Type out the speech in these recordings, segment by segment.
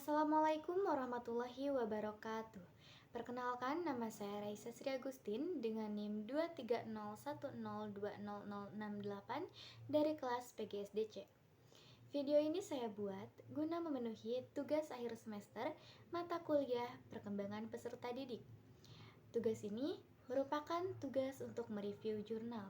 Assalamualaikum warahmatullahi wabarakatuh. Perkenalkan, nama saya Raisa Sri Agustin dengan NIM 23010200068 dari kelas PGSDC. Video ini saya buat guna memenuhi tugas akhir semester mata kuliah perkembangan peserta didik. Tugas ini merupakan tugas untuk mereview jurnal.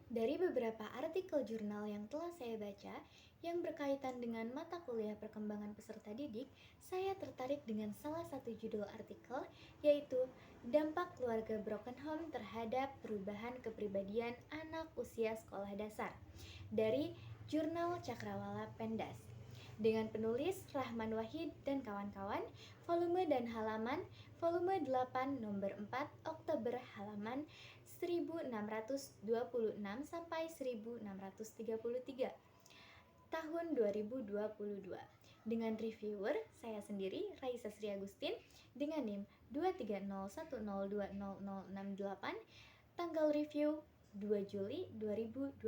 Dari beberapa artikel jurnal yang telah saya baca yang berkaitan dengan mata kuliah perkembangan peserta didik, saya tertarik dengan salah satu judul artikel, yaitu Dampak Keluarga Broken Home Terhadap Perubahan Kepribadian Anak Usia Sekolah Dasar dari Jurnal Cakrawala Pendas dengan penulis Rahman Wahid dan kawan-kawan, volume dan halaman volume 8 nomor 4 Oktober halaman 1626 sampai 1633 tahun 2022 dengan reviewer saya sendiri Raisa Sri Agustin dengan NIM 23010200068, tanggal review 2 Juli 2024.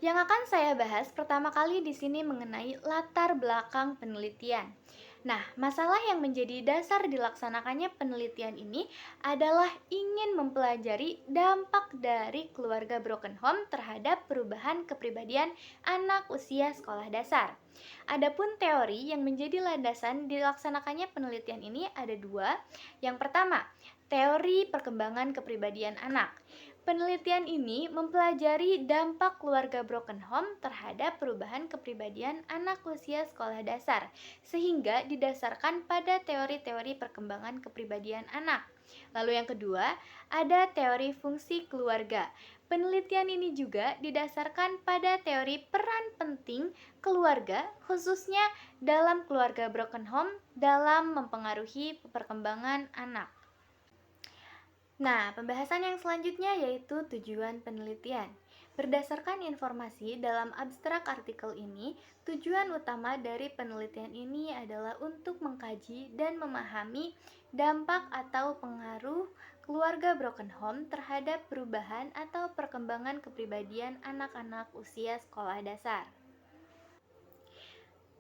Yang akan saya bahas pertama kali di sini mengenai latar belakang penelitian. Nah, masalah yang menjadi dasar dilaksanakannya penelitian ini adalah ingin mempelajari dampak dari keluarga broken home terhadap perubahan kepribadian anak usia sekolah dasar. Adapun teori yang menjadi landasan dilaksanakannya penelitian ini ada dua. Yang pertama, teori perkembangan kepribadian anak. Penelitian ini mempelajari dampak keluarga broken home terhadap perubahan kepribadian anak usia sekolah dasar, sehingga didasarkan pada teori-teori perkembangan kepribadian anak. Lalu yang kedua, ada teori fungsi keluarga. Penelitian ini juga didasarkan pada teori peran penting keluarga, khususnya dalam keluarga broken home dalam mempengaruhi perkembangan anak. Nah, pembahasan yang selanjutnya yaitu tujuan penelitian. Berdasarkan informasi dalam abstrak artikel ini, tujuan utama dari penelitian ini adalah untuk mengkaji dan memahami dampak atau pengaruh keluarga broken home terhadap perubahan atau perkembangan kepribadian anak-anak usia sekolah dasar.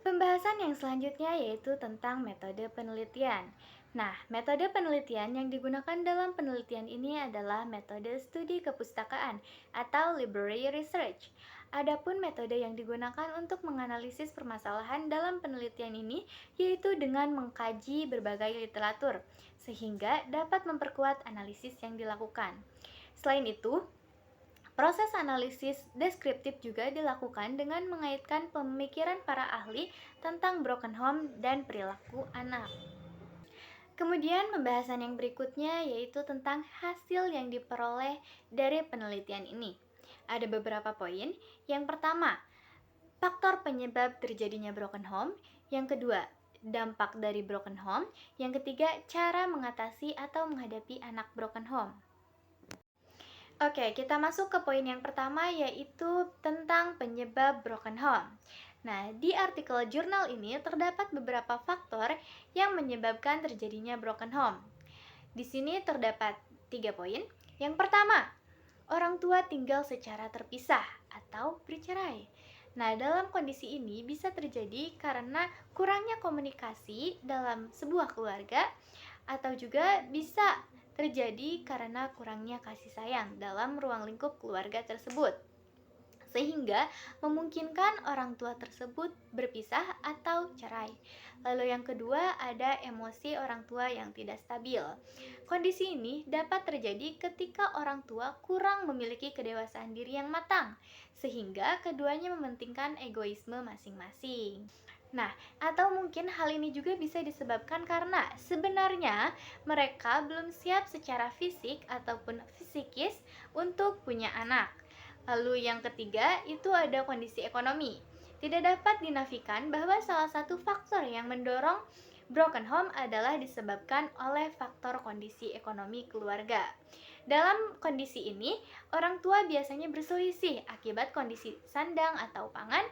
Pembahasan yang selanjutnya yaitu tentang metode penelitian. Nah, metode penelitian yang digunakan dalam penelitian ini adalah metode studi kepustakaan atau library research. Adapun metode yang digunakan untuk menganalisis permasalahan dalam penelitian ini yaitu dengan mengkaji berbagai literatur, sehingga dapat memperkuat analisis yang dilakukan. Selain itu, proses analisis deskriptif juga dilakukan dengan mengaitkan pemikiran para ahli tentang broken home dan perilaku anak. Kemudian pembahasan yang berikutnya yaitu tentang hasil yang diperoleh dari penelitian ini. Ada beberapa poin. Yang pertama, faktor penyebab terjadinya broken home. Yang kedua, dampak dari broken home. Yang ketiga, cara mengatasi atau menghadapi anak broken home. Oke, kita masuk ke poin yang pertama yaitu tentang penyebab broken home. Nah, di artikel jurnal ini terdapat beberapa faktor yang menyebabkan terjadinya broken home. Di sini terdapat 3 poin. Yang pertama, orang tua tinggal secara terpisah atau bercerai. Nah, dalam kondisi ini bisa terjadi karena kurangnya komunikasi dalam sebuah keluarga atau juga bisa terjadi karena kurangnya kasih sayang dalam ruang lingkup keluarga tersebut, sehingga memungkinkan orang tua tersebut berpisah atau cerai. Lalu yang kedua, ada emosi orang tua yang tidak stabil. Kondisi ini dapat terjadi ketika orang tua kurang memiliki kedewasaan diri yang matang, sehingga keduanya mementingkan egoisme masing-masing. Nah, atau mungkin hal ini juga bisa disebabkan karena sebenarnya mereka belum siap secara fisik ataupun psikis untuk punya anak. Lalu yang ketiga itu ada kondisi ekonomi. Tidak dapat dinafikan bahwa salah satu faktor yang mendorong broken home adalah disebabkan oleh faktor kondisi ekonomi keluarga. Dalam kondisi ini, orang tua biasanya berselisih akibat kondisi sandang atau pangan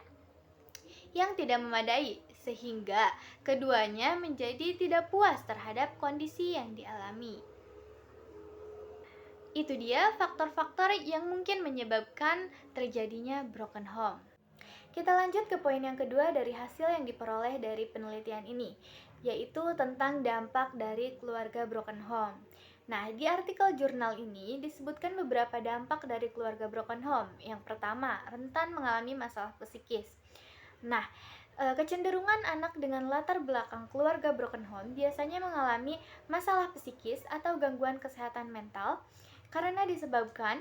yang tidak memadai, sehingga keduanya menjadi tidak puas terhadap kondisi yang dialami. Itu dia faktor-faktor yang mungkin menyebabkan terjadinya broken home. Kita lanjut ke poin yang kedua dari hasil yang diperoleh dari penelitian ini, yaitu tentang dampak dari keluarga broken home. Nah, di artikel jurnal ini disebutkan beberapa dampak dari keluarga broken home. Yang pertama, rentan mengalami masalah psikis. Nah, kecenderungan anak dengan latar belakang keluarga broken home biasanya mengalami masalah psikis atau gangguan kesehatan mental karena disebabkan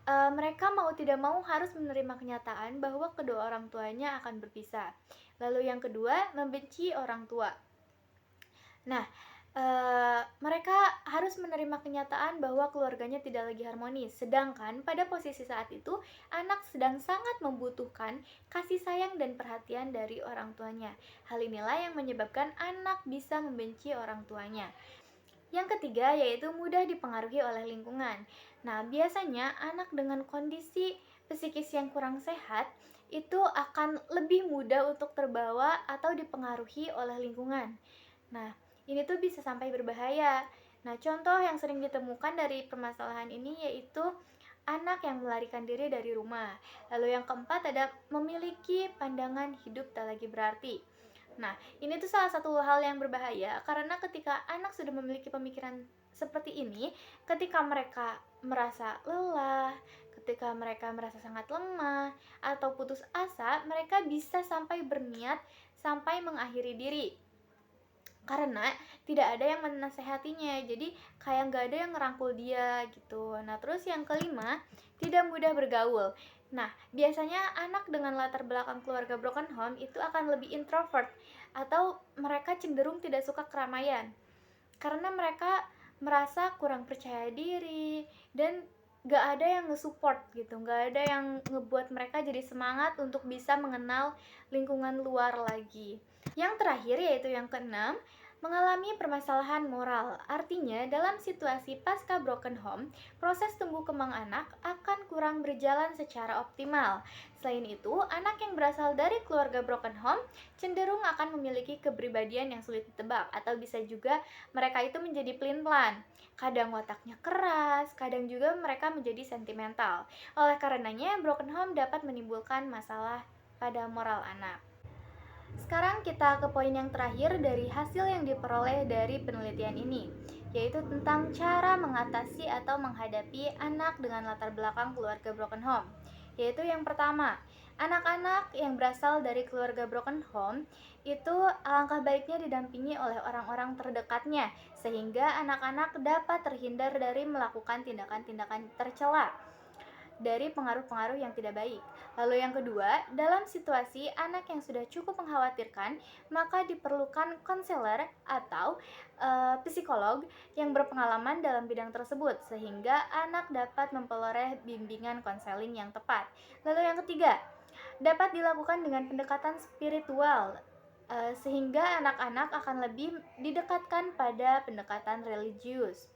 mereka mau tidak mau harus menerima kenyataan bahwa kedua orang tuanya akan berpisah. Lalu yang kedua, membenci orang tua. Nah, mereka harus menerima kenyataan bahwa keluarganya tidak lagi harmonis. Sedangkan pada posisi saat itu, anak sedang sangat membutuhkan kasih sayang dan perhatian dari orang tuanya. Hal inilah yang menyebabkan anak bisa membenci orang tuanya. Yang ketiga yaitu mudah dipengaruhi oleh lingkungan. Nah, biasanya anak dengan kondisi psikis yang kurang sehat itu akan lebih mudah untuk terbawa atau dipengaruhi oleh lingkungan. Nah, ini tuh bisa sampai berbahaya. Nah, contoh yang sering ditemukan dari permasalahan ini yaitu anak yang melarikan diri dari rumah. Lalu yang keempat ada memiliki pandangan hidup tak lagi berarti. Nah, ini tuh salah satu hal yang berbahaya karena ketika anak sudah memiliki pemikiran seperti ini, ketika mereka merasa lelah, ketika mereka merasa sangat lemah atau putus asa, mereka bisa sampai berniat sampai mengakhiri diri karena tidak ada yang menasehatinya, jadi kayak nggak ada yang ngerangkul dia gitu. Nah, terus yang kelima, tidak mudah bergaul. Nah, biasanya anak dengan latar belakang keluarga broken home itu akan lebih introvert atau mereka cenderung tidak suka keramaian karena mereka merasa kurang percaya diri dan gak ada yang nge-support gitu, gak ada yang ngebuat mereka jadi semangat untuk bisa mengenal lingkungan luar lagi. Yang terakhir yaitu yang keenam, mengalami permasalahan moral. Artinya, dalam situasi pasca broken home, proses tumbuh kembang anak akan kurang berjalan secara optimal. Selain itu, anak yang berasal dari keluarga broken home cenderung akan memiliki kepribadian yang sulit ditebak atau bisa juga mereka itu menjadi pelin-pelan. Kadang wataknya keras, kadang juga mereka menjadi sentimental. Oleh karenanya, broken home dapat menimbulkan masalah pada moral anak. Sekarang kita ke poin yang terakhir dari hasil yang diperoleh dari penelitian ini, yaitu tentang cara mengatasi atau menghadapi anak dengan latar belakang keluarga broken home. Yaitu yang pertama, anak-anak yang berasal dari keluarga broken home itu alangkah baiknya didampingi oleh orang-orang terdekatnya, sehingga anak-anak dapat terhindar dari melakukan tindakan-tindakan tercela dari pengaruh-pengaruh yang tidak baik. Lalu yang kedua, dalam situasi anak yang sudah cukup mengkhawatirkan, maka diperlukan konselor atau psikolog yang berpengalaman dalam bidang tersebut sehingga anak dapat memperoleh bimbingan konseling yang tepat. Lalu yang ketiga, dapat dilakukan dengan pendekatan spiritual sehingga anak-anak akan lebih didekatkan pada pendekatan religius.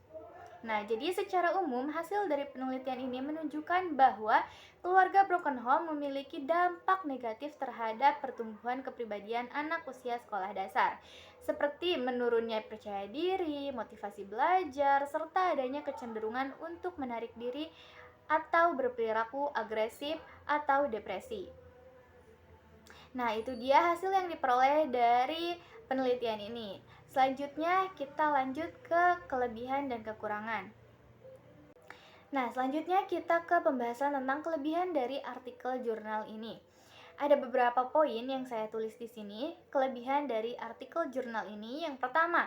Nah, jadi secara umum hasil dari penelitian ini menunjukkan bahwa keluarga broken home memiliki dampak negatif terhadap pertumbuhan kepribadian anak usia sekolah dasar, seperti menurunnya percaya diri, motivasi belajar, serta adanya kecenderungan untuk menarik diri atau berperilaku agresif atau depresi. Nah, itu dia hasil yang diperoleh dari penelitian ini. Selanjutnya kita lanjut ke kelebihan dan kekurangan. Nah, selanjutnya kita ke pembahasan tentang kelebihan dari artikel jurnal ini. Ada beberapa poin yang saya tulis di sini, kelebihan dari artikel jurnal ini. Yang pertama,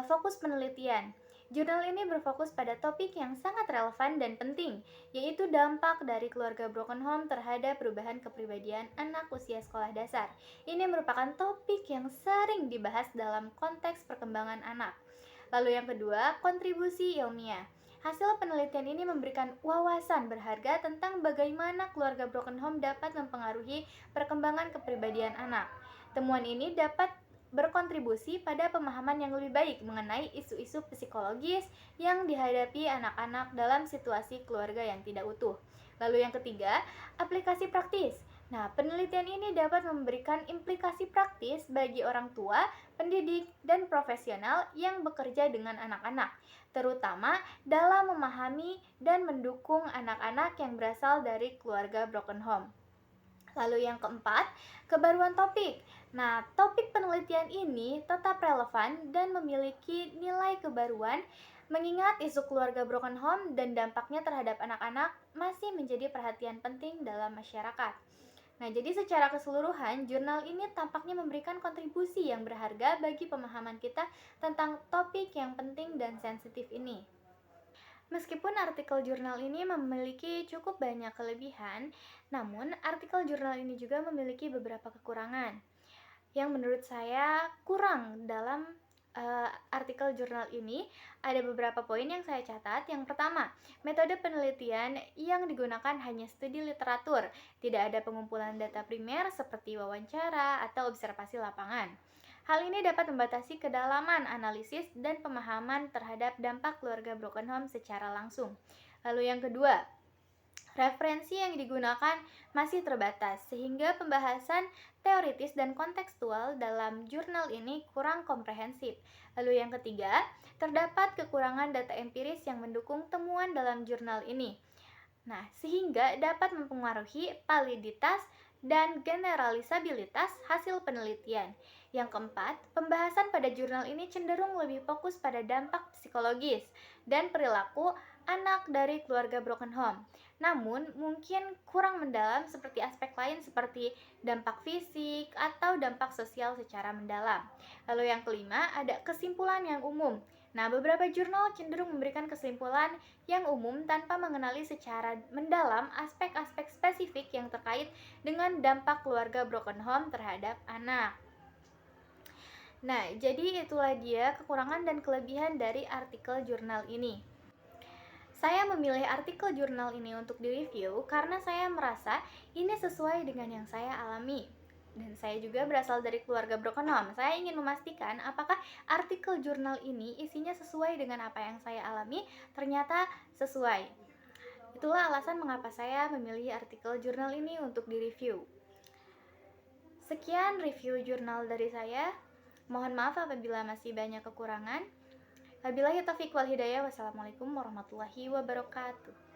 fokus penelitian. Jurnal ini berfokus pada topik yang sangat relevan dan penting, yaitu dampak dari keluarga broken home terhadap perubahan kepribadian anak usia sekolah dasar. Ini merupakan topik yang sering dibahas dalam konteks perkembangan anak. Lalu yang kedua, kontribusi ilmiah. Hasil penelitian ini memberikan wawasan berharga tentang bagaimana keluarga broken home dapat mempengaruhi perkembangan kepribadian anak. Temuan ini dapat berkontribusi pada pemahaman yang lebih baik mengenai isu-isu psikologis yang dihadapi anak-anak dalam situasi keluarga yang tidak utuh. Lalu yang ketiga, aplikasi praktis. Nah, penelitian ini dapat memberikan implikasi praktis bagi orang tua, pendidik, dan profesional yang bekerja dengan anak-anak, terutama dalam memahami dan mendukung anak-anak yang berasal dari keluarga broken home. Lalu yang keempat, kebaruan topik. Nah, topik penelitian ini tetap relevan dan memiliki nilai kebaruan mengingat isu keluarga broken home dan dampaknya terhadap anak-anak masih menjadi perhatian penting dalam masyarakat. Nah, jadi secara keseluruhan, jurnal ini tampaknya memberikan kontribusi yang berharga bagi pemahaman kita tentang topik yang penting dan sensitif ini. Meskipun artikel jurnal ini memiliki cukup banyak kelebihan, namun artikel jurnal ini juga memiliki beberapa kekurangan yang menurut saya kurang dalam artikel jurnal ini. Ada beberapa poin yang saya catat. Yang pertama, metode penelitian yang digunakan hanya studi literatur, tidak ada pengumpulan data primer seperti wawancara atau observasi lapangan. Hal ini dapat membatasi kedalaman analisis dan pemahaman terhadap dampak keluarga broken home secara langsung. Lalu yang kedua, referensi yang digunakan masih terbatas, sehingga pembahasan teoritis dan kontekstual dalam jurnal ini kurang komprehensif. Lalu yang ketiga, terdapat kekurangan data empiris yang mendukung temuan dalam jurnal ini. Nah, sehingga dapat mempengaruhi validitas dan generalisabilitas hasil penelitian. Yang keempat, pembahasan pada jurnal ini cenderung lebih fokus pada dampak psikologis dan perilaku anak dari keluarga broken home. Namun, mungkin kurang mendalam seperti aspek lain seperti dampak fisik atau dampak sosial secara mendalam. Lalu yang kelima, ada kesimpulan yang umum. Nah, beberapa jurnal cenderung memberikan kesimpulan yang umum tanpa mengenali secara mendalam aspek-aspek spesifik yang terkait dengan dampak keluarga broken home terhadap anak. Nah, jadi itulah dia kekurangan dan kelebihan dari artikel jurnal ini. Saya memilih artikel jurnal ini untuk direview karena saya merasa ini sesuai dengan yang saya alami. Dan saya juga berasal dari keluarga broken home. Saya ingin memastikan apakah artikel jurnal ini isinya sesuai dengan apa yang saya alami. Ternyata sesuai. Itulah alasan mengapa saya memilih artikel jurnal ini untuk direview. Sekian review jurnal dari saya. Mohon maaf apabila masih banyak kekurangan. Wabillahi taufiq wal hidayah. Wassalamualaikum warahmatullahi wabarakatuh.